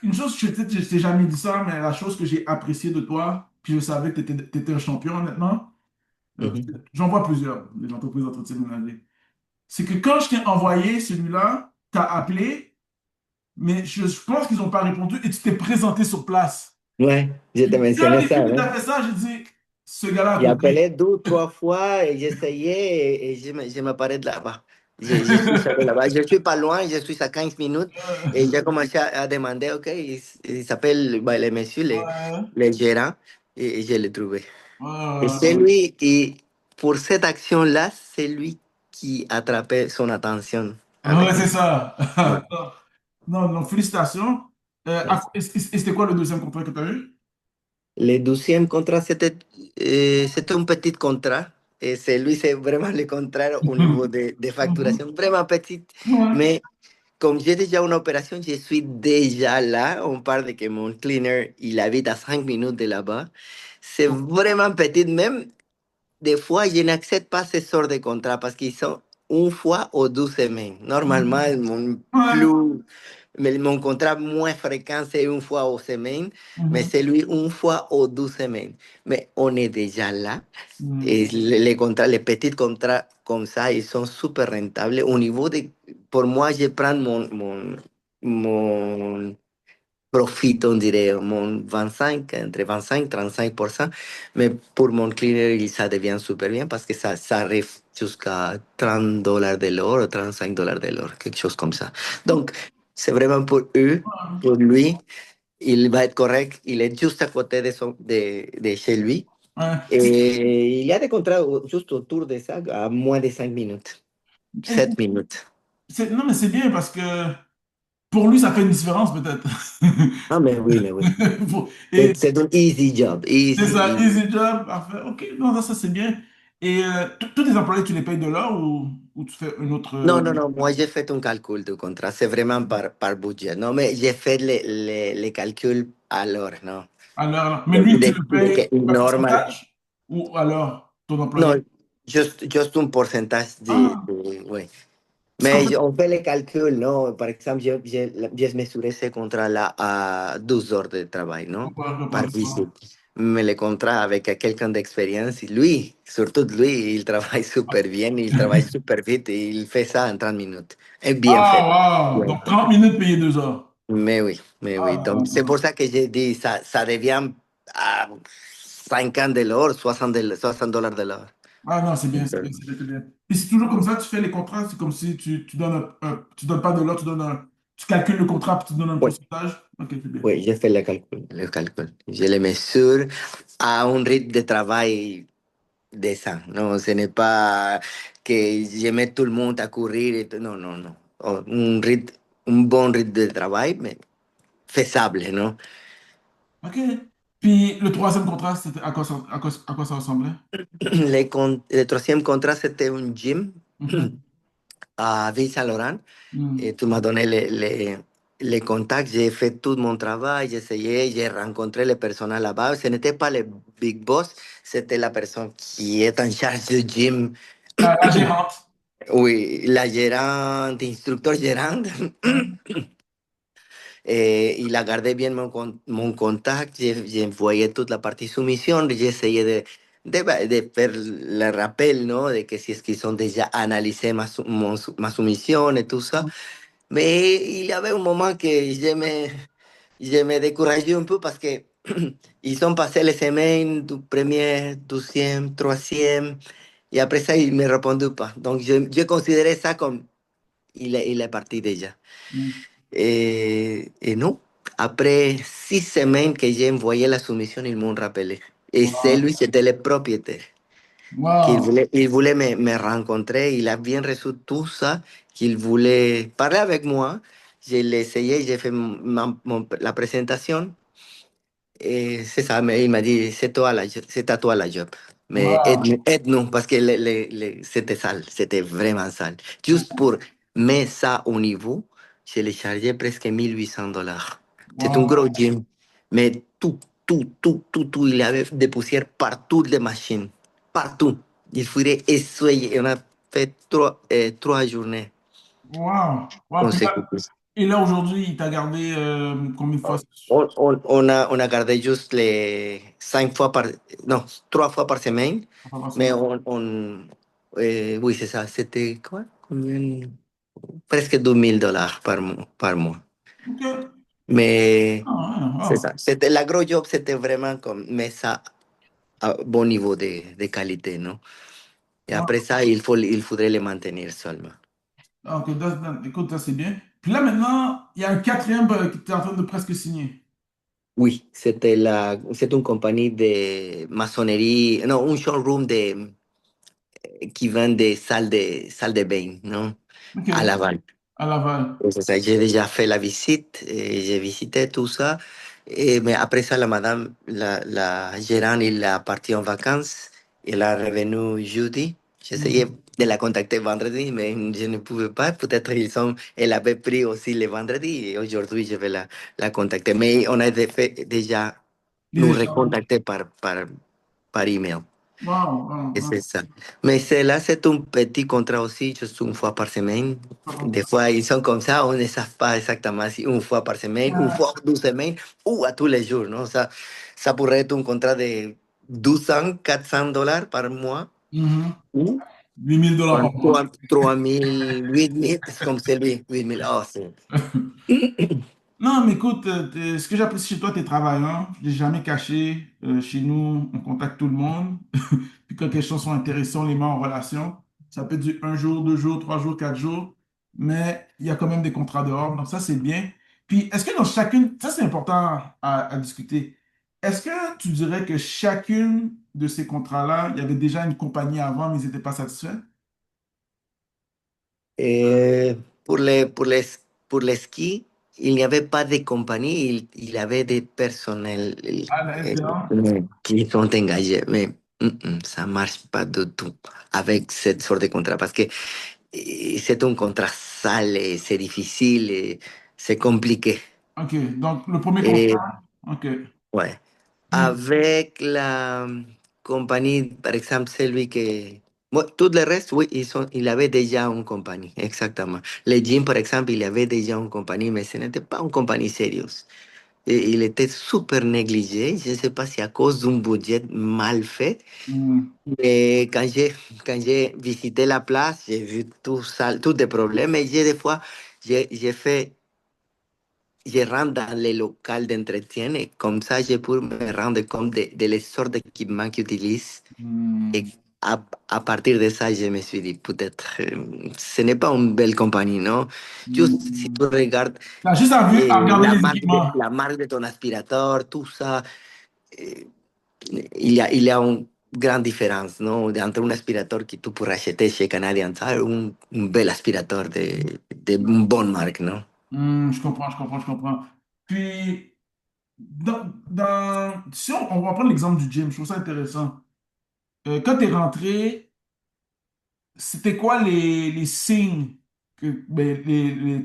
Une chose, peut-être je t'ai jamais dit ça, mais la chose que j'ai appréciée de toi, puis je savais que tu étais, un champion, honnêtement, parce que Mhm. j'en vois plusieurs, des entreprises d'entretien ménager, c'est que quand je t'ai envoyé celui-là, tu as appelé, mais je pense qu'ils n'ont pas répondu et tu t'es présenté sur place. Ouais, je te Puis quand mentionnais j'ai vu ça. que tu Hein. as fait ça, j'ai dit, ce gars-là a J'ai compris. appelé deux, trois fois et j'essayais et je me parais de là-bas. Je suis allé là-bas. Je suis pas loin, je suis à 15 minutes et j'ai commencé à demander, OK, il s'appelle ben, le monsieur, Ouais, le gérant, et je l'ai trouvé. Et c'est ouais, lui, et pour cette action-là, c'est lui qui attrapait son attention ouais, avec c'est moi. ça. Ouais. Non, non, félicitations. Merci. Et c'était quoi le deuxième contrat que tu as eu? Le deuxième contrat, c'était un petit contrat. Et c'est lui, c'est vraiment le contraire au niveau de Mhm. facturation, vraiment petit. Ouais. Mais comme j'ai déjà une opération, je suis déjà là. On parle de que mon cleaner, il habite à 5 minutes de là-bas. C'est vraiment petit. Même des fois, je n'accepte pas ce sort de contrat parce qu'ils sont une fois ou 2 semaines. Normalement, Mhm. Ouais. plus, mon contrat moins fréquent, c'est une fois aux semaines, mais Mhm. c'est lui une fois ou 2 semaines. Mais on est déjà là. Mhm. Et les contrats, les petits contrats comme ça, ils sont super rentables. Au niveau de, pour moi, je prends mon profite, on dirait, mon 25, entre 25 et 35%. Mais pour mon cleaner, ça devient super bien parce que ça arrive jusqu'à $30 de l'heure, $35 de l'heure, quelque chose comme ça. Donc, c'est vraiment pour eux, pour lui, il va être correct. Il est juste à côté de chez lui. Ouais. Et il y a des contrats juste autour de ça, à moins de 5 minutes, Et 7 minutes. non, mais c'est bien parce que pour lui, ça fait une différence peut-être. Ah, mais oui. Et C'est un easy job, c'est easy, ça, easy. easy job, parfait. Ok, non, ça c'est bien. Et tous tes employés, tu les payes de l'heure ou tu fais une autre. Non, non, non, moi j'ai fait un calcul du contrat, c'est vraiment par budget. Non, mais j'ai fait les calculs à l'heure, non? À l'heure. Mais lui, tu le De payes un normal, pourcentage? Ou alors, ton non, employé? juste un pourcentage Ah, oui. parce qu'en fait, Mais on fait les calculs, non? Par exemple, j'ai mesuré ce contrat-là à 12 heures de travail, on non? peut Par répondre. visite. Mais le contrat avec quelqu'un d'expérience, lui, surtout lui, il travaille super bien, il travaille super vite, et il fait ça en 30 minutes. Et bien fait. Ah, wow! Bien Donc, fait. 30 minutes payées 2 heures. Mais oui, mais oui. Ah, Donc, c'est pour ça que j'ai dit, ça devient à 50 de l'heure, 60 $ de l'heure. ah non, c'est bien, c'est bien, c'est bien, c'est bien. Et c'est toujours comme ça, tu fais les contrats, c'est comme si tu donnes, tu donnes pas de l'heure, tu calcules le contrat, puis tu donnes un Oui, pourcentage. Ok, c'est bien. oui, j'ai fait le calcul, le calcul. Je le mesure à un rythme de travail décent. Non, ce n'est pas que je mets tout le monde à courir. Non, non, non. Oh, un bon rythme de travail, mais faisable, non? Ok. Puis le troisième contrat, c'était à quoi ça ressemblait? Le troisième contrat, c'était un gym Mhm. à Ville-Saint-Laurent. Et Mhm. tu m'as donné les contacts, j'ai fait tout mon travail, j'ai essayé, j'ai rencontré les personnes là-bas. Ce n'était pas le big boss, c'était la personne qui est en charge du gym. La gérante. Oui, la gérante, instructeur gérante. Mhm. Il a gardé bien mon contact, j'ai envoyé toute la partie soumission, j'ai essayé de faire le rappel, ¿no? De que si es qu'ils ont déjà analysé ma soumission et tout ça. Mais il y avait un moment que je me décourageais un peu parce que ils ont passé les semaines du premier, deuxième, troisième, et après ça, ils ne me répondaient pas. Donc, je considérais ça comme il est parti déjà. Mhm. Et non, après 6 semaines que j'ai envoyé la soumission, ils m'ont rappelé. Et c'est Wow. lui, c'était le propriétaire Wow. il voulait me rencontrer, il a bien reçu tout ça, qu'il voulait parler avec moi. Je l'ai essayé, j'ai fait la présentation. Et c'est ça, mais il m'a dit, c'est à toi la job. Mais Wow. aide-nous, parce que c'était sale, c'était vraiment sale. Juste pour mettre ça au niveau, je l'ai chargé presque $1 800. C'est un gros Wow. gym, mais tout, il y avait des poussières partout les machines, partout. Il faudrait essuyer, on a fait trois journées Wow. Wow. consécutives. Et là, aujourd'hui, il t'a gardé combien de fois? On a gardé juste les 5 fois non, 3 fois par semaine, Enfin, par mais semaine. oui, c'est ça, c'était quoi? Combien? Presque $2 000 par mois. Ok. Mais Ah, ouais, c'est wow. ça, la gros job, c'était vraiment comme mettre ça à bon niveau de qualité, non? Et après Wow. ça, il faudrait le maintenir seulement. Ah, ok, écoute, ça c'est bien. Puis là, maintenant, il y a un quatrième que tu es en train de presque signer. Oui, c'est une compagnie de maçonnerie, non, un showroom qui vend des salles de bain, non? Ok. À Laval. À Laval. C'est ça, j'ai déjà fait la visite, et j'ai visité tout ça. Mais après ça, la madame, la gérante, il est parti en vacances. Elle est revenue jeudi. J'essayais Mhm. de la contacter vendredi, mais je ne pouvais pas. Peut-être elle avait pris aussi le vendredi et aujourd'hui, je vais la contacter. Mais on a déjà Les nous échanges. recontacter par email. Wow, wow, Et wow. c'est ça. Mais là, c'est un petit contrat aussi, juste une fois par semaine. Des Ah, fois, ils sont comme ça, on ne sait pas exactement si une fois par semaine, une fois ou 12 semaines, ou à tous les jours, non? Ça pourrait être un contrat de 200, $400 par mois, mhm. ou 8 000 $ par mois. 3 000, 8 000, c'est comme celui, 8 000. Oh, c'est... Non, mais écoute, ce que j'apprécie chez toi, tes travailleurs, je l'ai jamais caché. Chez nous, on contacte tout le monde. Puis quand les choses sont intéressantes, on les met en relation. Ça peut durer un jour, 2 jours, 3 jours, 4 jours, mais il y a quand même des contrats dehors, donc ça, c'est bien. Puis, est-ce que dans chacune, ça, c'est important à discuter. Est-ce que tu dirais que chacune de ces contrats-là, il y avait déjà une compagnie avant, mais ils n'étaient pas satisfaits? Euh, pour les skis, il n'y avait pas de compagnie, il y avait des personnels À l'intérieur? qui sont engagés, mais ça marche pas du tout avec cette sorte de contrat parce que c'est un contrat sale, c'est difficile, c'est compliqué. OK, donc le premier Et, contrat, OK. ouais. Puis, Avec la compagnie, par exemple, celui que... Bon, tout le reste, oui, il avait déjà une compagnie, exactement. Le gym, par exemple, il avait déjà une compagnie, mais ce n'était pas une compagnie sérieuse. Et il était super négligé, je ne sais pas si à cause d'un budget mal fait, hmm, mais quand j'ai visité la place, j'ai vu tout ça, tous des problèmes, et j'ai des fois, j'ai fait je rentre dans les locaux d'entretien et comme ça, je peux me rendre compte de les sortes d'équipements qu'ils utilisent. Et hmm, à partir de ça, je me suis dit, peut-être, ce n'est pas une belle compagnie, non? Juste si hmm. tu regardes T'as juste à regarder les équipements. la marque de ton aspirateur, tout ça, euh, il y a une grande différence, non? Entre un aspirateur que tu pourras acheter chez Canadian Tire, un bel aspirateur de une bonne marque, non? Je comprends, je comprends, je comprends. Puis, si on va prendre l'exemple du gym, je trouve ça intéressant. Quand tu es rentré, c'était quoi les signes, ben,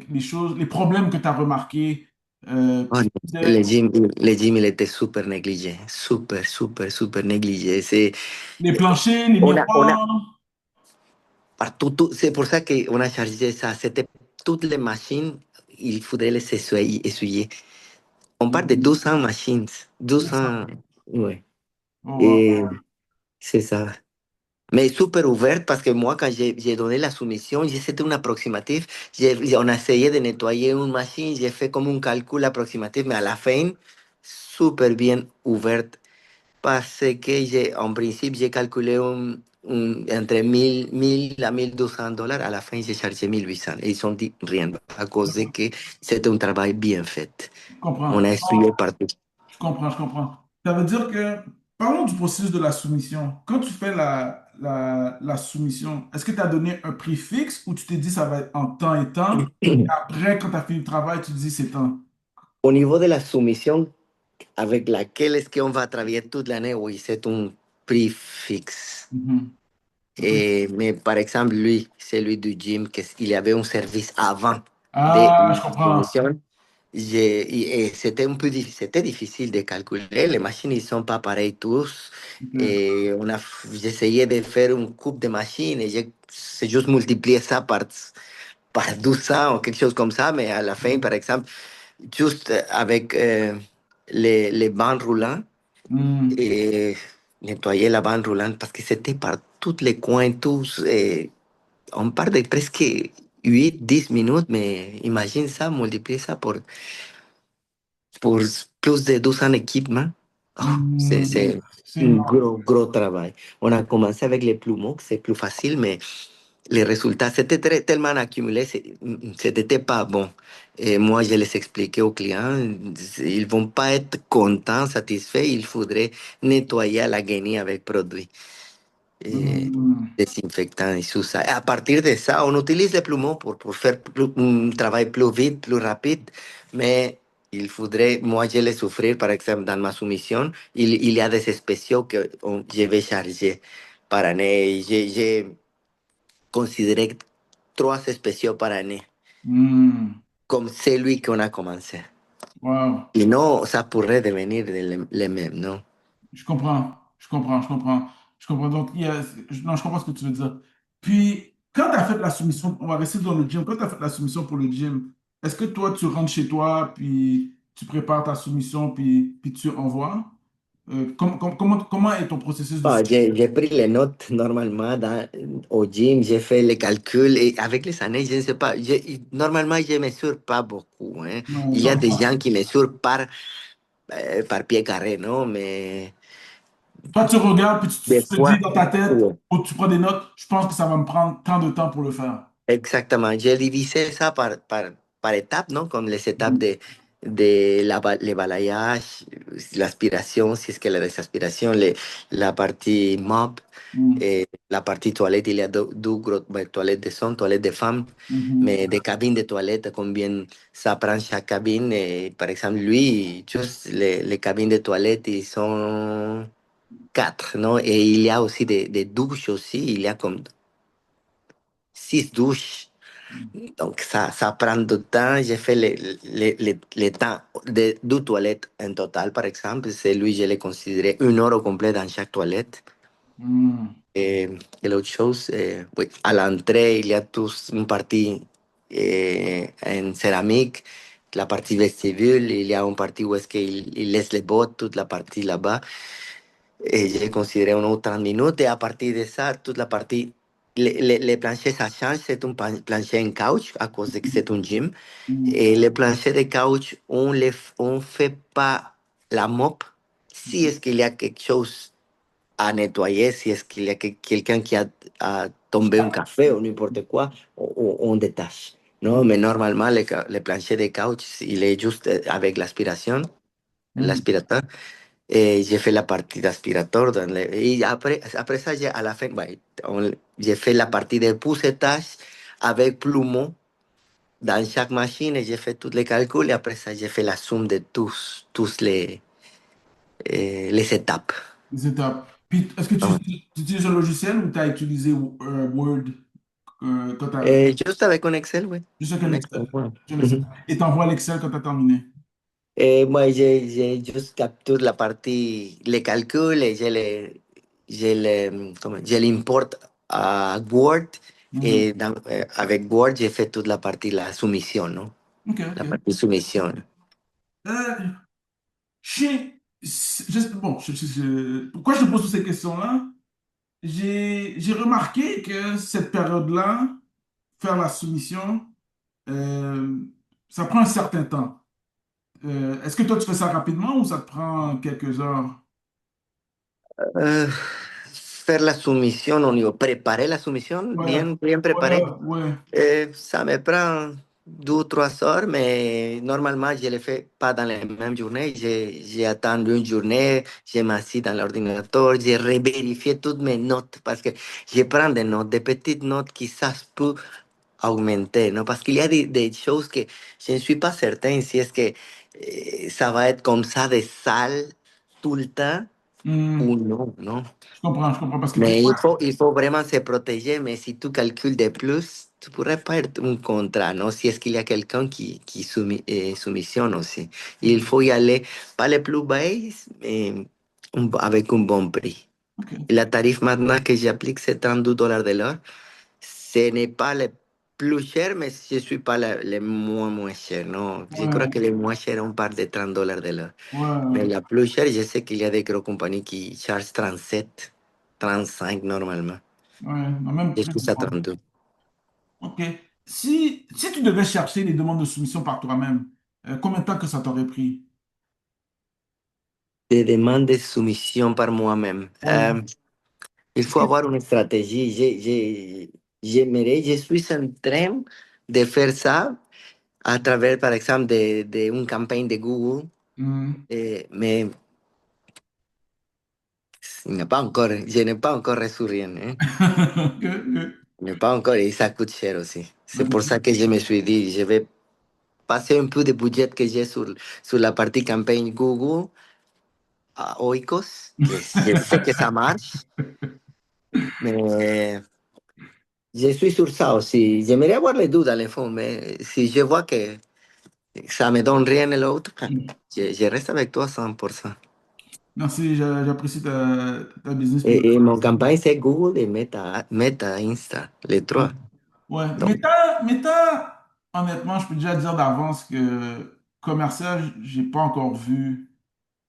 les choses, les problèmes que tu as remarqués? Oh, Puis, le gym, il était super négligé, super négligé. C'est, les planchers, les on a, miroirs. partout, c'est pour ça qu'on a chargé ça. C'était toutes les machines, il faudrait les essuyer. On parle de Hmm, 200 machines, 200, ouais. oh, wow. Et c'est ça. Mais super ouverte parce que moi, quand j'ai donné la soumission, c'était un approximatif. On a essayé de nettoyer une machine, j'ai fait comme un calcul approximatif, mais à la fin, super bien ouverte. Parce que en principe, j'ai calculé entre 1000 à 1200 $. À la fin, j'ai chargé 1800. Et ils ont dit rien à cause de que c'était un travail bien fait. Je On comprends. a essuyé partout. Je comprends, je comprends. Ça veut dire que, parlons du processus de la soumission. Quand tu fais la soumission, est-ce que tu as donné un prix fixe ou tu t'es dit ça va être en temps et temps? Après, quand tu as fini le travail, tu te dis c'est temps. Au niveau de la soumission avec laquelle est-ce qu'on va travailler toute l'année, oui, c'est un prix fixe. Mhm. Mais par exemple, lui, c'est lui du gym, il y avait un service avant de Ah, la je comprends. soumission. Et c'était un peu c'était difficile de calculer. Les machines, ils sont pas pareilles tous. Ok. Et j'essayais de faire une coupe de machines et j'ai juste multiplié ça par 200 ou quelque chose comme ça. Mais à la fin, par exemple, juste avec les bandes roulantes Hmm. et nettoyer la bande roulante parce que c'était par tous les coins, tous. On parle de presque 8 10 minutes, mais imagine ça, multiplier ça pour plus de 200 équipements. Oh, Hmm. c'est C'est un énorme. gros travail. On a commencé avec les plumeaux, que c'est plus facile, mais les résultats, c'était tellement accumulé, c'était pas bon. Et moi, je les expliquais aux clients, ils vont pas être contents, satisfaits, il faudrait nettoyer la guenille avec produits Hmm. désinfectants et tout ça. À partir de ça, on utilise les plumeaux pour faire un travail plus vite, plus rapide, mais il faudrait, moi, je les souffrir, par exemple, dans ma soumission, il y a des spéciaux que je vais charger par année. J'ai considéré 3 spéciaux par année, Hmm. comme celui qu'on a commencé. Wow. Et non, ça pourrait devenir les mêmes, non? Je comprends, je comprends, je comprends. Je comprends. Donc, non, je comprends ce que tu veux dire. Puis, quand tu as fait la soumission, on va rester dans le gym. Quand tu as fait la soumission pour le gym, est-ce que toi, tu rentres chez toi, puis tu prépares ta soumission, puis tu envoies? comment est ton processus de... Bon, j'ai pris les notes normalement au gym, j'ai fait les calculs et avec les années, je ne sais pas, normalement, je ne mesure pas beaucoup, hein. Ouais, Il je y a des comprends. gens qui mesurent par pied carré, non? Mais Toi, tu regardes, puis des tu te dis fois, dans ta tête, ouais. ou tu prends des notes, je pense que ça va me prendre tant de temps pour le faire. Exactement. J'ai divisé ça par étapes, ¿no? Comme les étapes le balayage, l'aspiration, si es que la desaspiración, la partie mop, Mm. la partie toilette, il y a deux toilettes de son, toilettes de femmes, Mhm. mais des cabines de toilettes, combien ça prend chaque cabine. Et, par exemple, lui, juste les cabines de toilettes, ils sont quatre, ¿no? Et il y a aussi des douches aussi, il y a comme six douches. Donc, ça prend du temps. J'ai fait les temps de deux toilettes en total, par exemple. C'est lui, je l'ai considéré 1 heure au complet dans chaque toilette. Mm. Et l'autre chose, oui, à l'entrée, il y a tous une partie en céramique, la partie vestibule, il y a une partie où est-ce qu'il laisse les bottes, toute la partie là-bas. Et j'ai considéré une autre 30 minutes. Et à partir de ça, toute la partie, les planchers, ça change. C'est un plancher en couch à cause de que c'est un gym. Mm. Et les planchers de couch, on fait pas la mop si est-ce qu'il y a quelque chose à nettoyer, si est-ce qu'il y a quelqu'un qui a tombé un café ou n'importe quoi, on détache. Non, mais normalement, le plancher de couch, il est juste avec Mm. l'aspirateur. Et j'ai fait la partie d'aspirateur. Et après ça, à la fin, bah, j'ai fait la partie de poussetage avec plumeau dans chaque machine et j'ai fait tous les calculs. Et après ça, j'ai fait la somme de tous les étapes. Les étapes. Puis, est-ce que Ah. tu utilises un logiciel ou tu as utilisé Word quand tu as Juste avec un Excel, oui. juste avec un Un Excel? Excel, ouais. Juste un Excel. Mhm. Et tu envoies l'Excel quand tu as terminé. Et moi, j'ai juste capturé la partie, les calculs et je l'importe à Word. Mhm. Et avec Word, j'ai fait toute la partie, la soumission, non? OK, La OK. partie soumission. Euh, bon, pourquoi je te pose toutes ces questions-là? J'ai remarqué que cette période-là, faire la soumission, euh, ça prend un certain temps. Est-ce que toi, tu fais ça rapidement ou ça te prend quelques heures? Faire la soumission au niveau, préparer la soumission, Ouais, bien ouais, préparé. ouais. Ça me prend 2 ou 3 heures, mais normalement, je ne le fais pas dans la même journée. J'ai attendu une journée, je m'assis dans l'ordinateur, j'ai revérifié toutes mes notes parce que je prends des notes, des petites notes qui ça peut augmenter, ¿no? Parce qu'il y a des choses que je ne suis pas certain si est-ce que ça va être comme ça de sale tout le temps ou Hmm, non, non? je comprends, parce que des Mais fois, il faut vraiment se protéger, mais si tu calcules de plus, tu pourrais perdre un contrat, ¿no? Si es qu'il y a quelqu'un qui soumissionne aussi. Il faut y aller, pas le plus bas, mais avec un bon prix. ok, La tarif maintenant que j'applique, c'est 32 dollars de l'heure. Ce n'est pas le plus cher, mais je ne suis pas le moins cher, non. Je crois ouais, que le moins cher, on parle de 30 dollars de l'heure. Mais ouais, la plus chère, je sais qu'il y a des grosses compagnies qui chargent 37, 35 normalement. ouais, non, même Je plus. suis à 32. Ok. Si tu devais chercher les demandes de soumission par toi-même, combien de temps que ça t'aurait pris? Des demandes de soumission par moi-même. Ouais. Il faut avoir une stratégie. Je suis en train de faire ça à travers, par exemple, de une campagne de Google, Hmm. mais je n'ai pas encore reçu rien, hein. Ok, ok. Je n'ai pas encore, et ça coûte cher aussi. Ça C'est coûte pour cher. ça que je me suis dit, je vais passer un peu de budget que j'ai sur la partie campagne Google à Oikos, que je sais que ça marche, mais je suis sur ça aussi. J'aimerais avoir les deux dans le fond, mais si je vois que ça me donne rien et l'autre, je reste avec toi 100%. Merci, j'apprécie ta business plan. Et mon campagne, c'est Google et Meta, Insta, les Ouais. trois. Ouais. Donc, Honnêtement, je peux déjà dire d'avance que commercial, j'ai pas encore vu.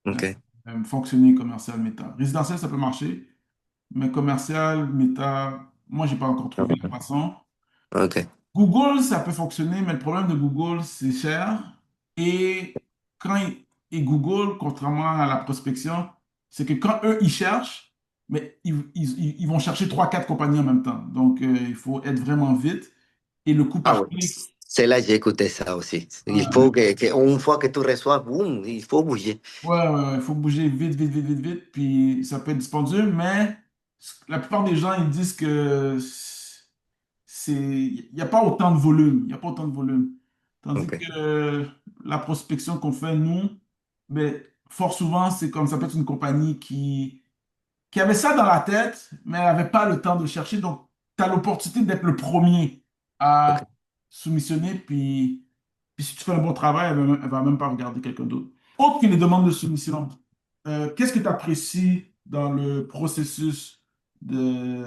OK. fonctionner commercial méta. Résidentiel, ça peut marcher, mais commercial méta, moi, j'ai pas encore trouvé la façon. Ok. Google, ça peut fonctionner, mais le problème de Google, c'est cher. Et et Google, contrairement à la prospection, c'est que quand eux, ils cherchent, mais ils vont chercher trois, quatre compagnies en même temps. Donc, il faut être vraiment vite. Et le coût Ah par oui, clic, c'est là que j'ai écouté ça aussi. Il ouais, faut une fois que tu reçois, boum, il faut bouger. ouais, il faut bouger vite, vite, vite, vite, vite. Puis ça peut être dispendieux, mais la plupart des gens, ils disent que il n'y a pas autant de volume. Il n'y a pas autant de volume. Tandis Ok. que la prospection qu'on fait, nous, ben, fort souvent, c'est comme ça peut être une compagnie qui avait ça dans la tête, mais elle n'avait pas le temps de le chercher. Donc, tu as l'opportunité d'être le premier Ok. à soumissionner. Puis si tu fais un bon travail, elle va même pas regarder quelqu'un d'autre. Autre que les demandes de soumission, qu'est-ce que tu apprécies dans le processus de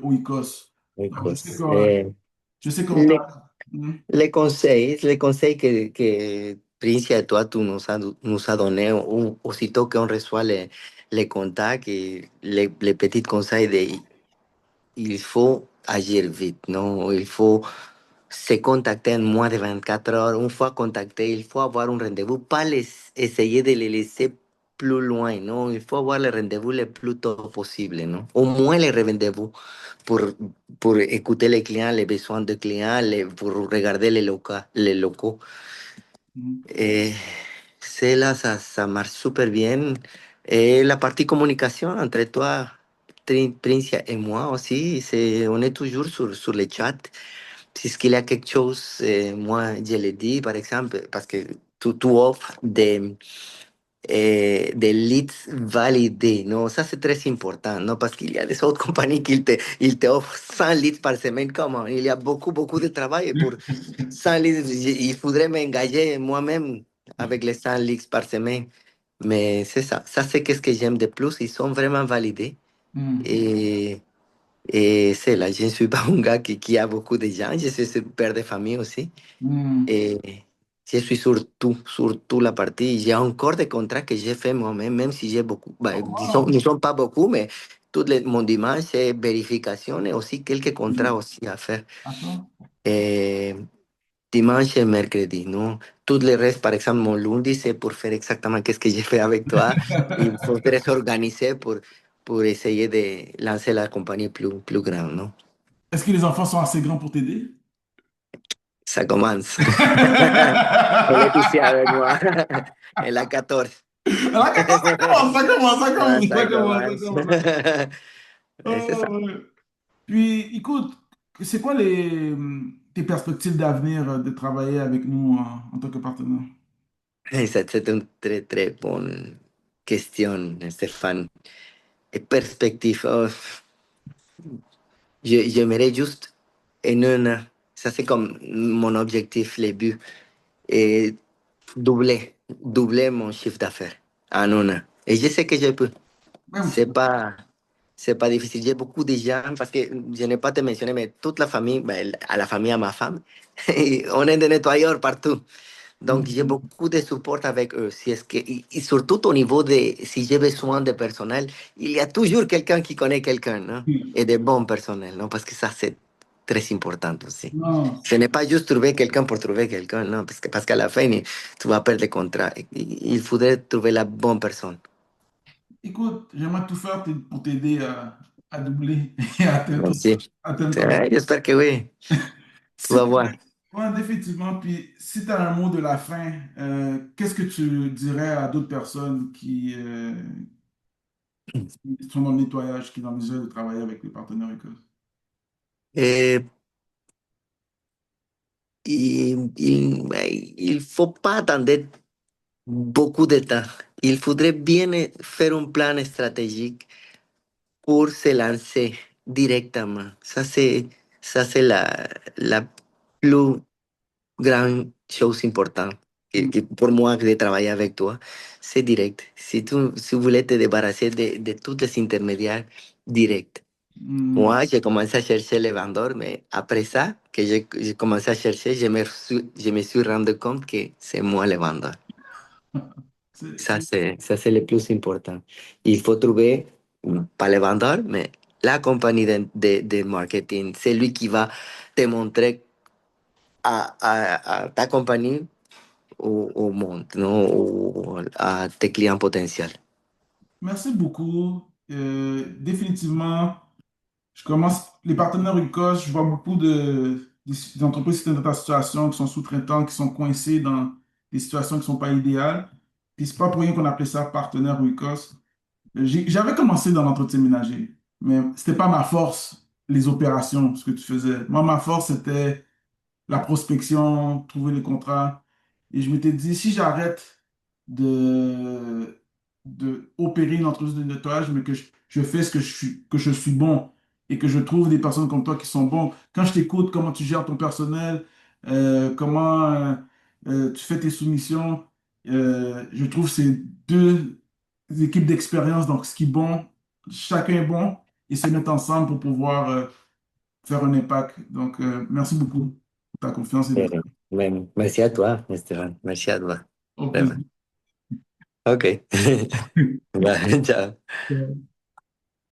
OICOS? Écoute, Je sais qu'on les, t'a... Mhm, les conseils que Prince et toi, tu nous as donné, aussitôt qu'on reçoit les contacts et les petits conseils de il faut agir vite, non? Il faut se contacter en moins de 24 heures. Une fois contacté, il faut avoir un rendez-vous, pas essayer de les laisser plus loin, non? Il faut avoir le rendez-vous le plus tôt possible, non? Au moins les rendez-vous pour, pour écouter les clients, les besoins des clients, pour regarder les locaux. mhm, Et c'est là, ça marche super bien. Et la partie communication entre toi, Trincia et moi aussi, on est toujours sur le chat. Si qu'il y a quelque chose, moi, je le dis, par exemple, parce que tu offres des leads validés, ¿no? Ça, c'est très important, ¿no? Parce qu'il y a des autres compagnies ils te offrent 100 leads par semaine. Comment? Il y a beaucoup, beaucoup de travail pour 100 leads. Il faudrait m'engager moi-même avec les 100 leads par semaine. Mais c'est ça. Ça, c'est qu'est-ce que j'aime de plus. Ils sont vraiment validés. mhm, Et, et c'est là. Je ne suis pas un gars qui a beaucoup de gens. Je suis un père de famille aussi. mhm. Et je suis surtout la partie. J'ai encore des contrats que j'ai fait moi-même, même si j'ai beaucoup. Oh, Ben, disons, wow. ne sont pas beaucoup, mais mon dimanche, c'est vérification et aussi quelques contrats Mhm. aussi à faire. Attends. Et dimanche et mercredi, non? Tout le reste, par exemple, mon lundi, c'est pour faire exactement qu'est-ce que j'ai fait avec toi. Il faudrait s'organiser pour essayer de lancer la compagnie plus grande, non? Est-ce que les enfants sont assez grands pour t'aider? Ça commence. Elle est ici avec moi. Elle a 14. Alors, ça commence, ça commence, ça Ah, commence, ça ça commence, ça commence. commence. Et c'est ça. Oh, ouais. Puis, écoute, c'est quoi tes perspectives d'avenir de travailler avec nous en tant que partenaire? C'est une très, très bonne question, Stéphane. Et perspective, j'aimerais juste en un an, ça c'est comme mon objectif, le but, et doubler mon chiffre d'affaires en un an. Et je sais que je peux. Ben oui, tu C'est peux. pas, c'est pas difficile. J'ai beaucoup de gens, parce que je n'ai pas te mentionné, mais toute la famille, ben, à la famille, à ma femme, on est des nettoyeurs partout. Donc, j'ai Mhm. beaucoup de support avec eux. Si est que, y surtout au niveau de, si j'ai besoin de personnel, il y a toujours quelqu'un qui connaît quelqu'un, ¿no? Oui. Et de bon personnel, ¿no? Parce que ça, c'est très important aussi. Non, Ce n'est pas juste trouver quelqu'un pour trouver quelqu'un, non? Parce qu'à la fin, tu vas perdre le contrat. Il faudrait trouver la bonne personne. écoute, j'aimerais tout faire pour t'aider à doubler et Merci. atteindre ton... J'espère que oui. Tu Si vas t'as- voir. ouais, définitivement. Puis, si tu as un mot de la fin, qu'est-ce que tu dirais à d'autres personnes qui sont dans le nettoyage, qui envisagent de travailler avec les partenaires Écosse? Eh, il faut pas attendre beaucoup de temps. Il faudrait bien faire un plan stratégique pour se lancer directement. Ça, c'est la plus grande chose importante que pour moi de travailler avec toi. C'est direct. Si vous voulez te débarrasser de tous les intermédiaires, direct. Hmm. Moi, j'ai commencé à chercher les vendeurs, mais après ça, que j'ai commencé à chercher, je me suis rendu compte que c'est moi le vendeur. Ça, c'est le plus important. Il faut trouver, pas le vendeur, mais la compagnie de marketing. C'est lui qui va te montrer à ta compagnie au monde, non? Ou à tes clients potentiels. Merci beaucoup. Définitivement, les partenaires UCOS, je vois beaucoup des entreprises qui sont dans ta situation, qui sont sous-traitants, qui sont coincés dans des situations qui ne sont pas idéales. Puis c'est pas pour rien qu'on appelait ça partenaire UCOS. J'avais commencé dans l'entretien ménager, mais c'était pas ma force, les opérations, ce que tu faisais. Moi, ma force, c'était la prospection, trouver les contrats. Et je m'étais dit, si j'arrête de, de opérer une entreprise de nettoyage, mais que je fais ce que je suis bon et que je trouve des personnes comme toi qui sont bons, quand je t'écoute, comment tu gères ton personnel, comment tu fais tes soumissions, je trouve ces deux équipes d'expérience, donc ce qui est bon, chacun est bon, et se mettre ensemble pour pouvoir faire un impact. Donc, merci beaucoup pour ta confiance et votre... Merci à toi, Esteban. Merci à toi. Au Vraiment. plaisir. OK. Bye, ciao.